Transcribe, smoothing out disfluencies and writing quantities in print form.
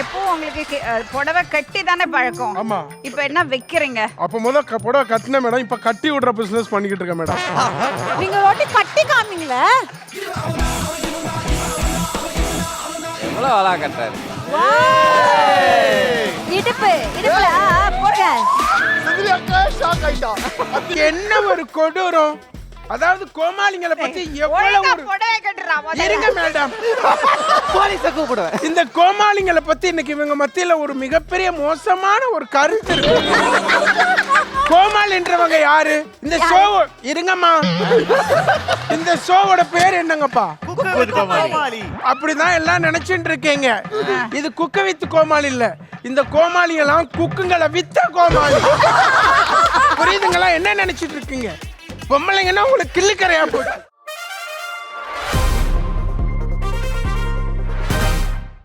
எப்பவும் உங்களுக்கு புடவை கட்டி தானே பழக்கம். ஆமா. இப்போ என்ன வைக்கிறீங்க? அப்ப முதல்ல புடவை கட்டின மேடம், இப்ப கட்டி விடுற பிசினஸ் பண்ணிக்கிட்டு இருக்கேன் மேடம். நீங்க ரொட்டி கட்டி காமிங்களே. எவ்வளவு அழகா கட்டுறாரு. இடுப்பு இடுப்புல போடுங்க. சுந்தரி அக்கா ஷாக் ஆயிட்டா. என்ன ஒரு கொடூரம். அதாவது கோமாளிங்களை பத்தி எவ்வளவு ஒழுங்கா ஒரு புடவை கட்டுறா முதல்ல. இருங்க மேடம். போலீஸ கூப்பிடுவேன். இந்த கோமாளிங்களை பத்தி இன்னைக்கு இவங்க மத்தியில ஒரு மிகப்பெரிய மோசமான ஒரு கருத்து இருக்கு. கோமாளின்றவங்க யாரு? இந்த ஷோ இருங்கம்மா. இந்த ஷோவோட பேர் என்னங்கப்பா? கோமாளி. அப்படிதான் எல்லாம் நினைச்சிட்டு இருக்கீங்க. இது குக்க வித்து கோமாளி இல்ல. இந்த கோமாளி எல்லாம் குக்குங்களை வித்த கோமாளி. புரியுதுங்களா? என்ன நினைச்சிட்டு இருக்கீங்க? பொம்பளைங்கன்னா உங்களுக்கு கிள்ளுக்கரையா போச்சு.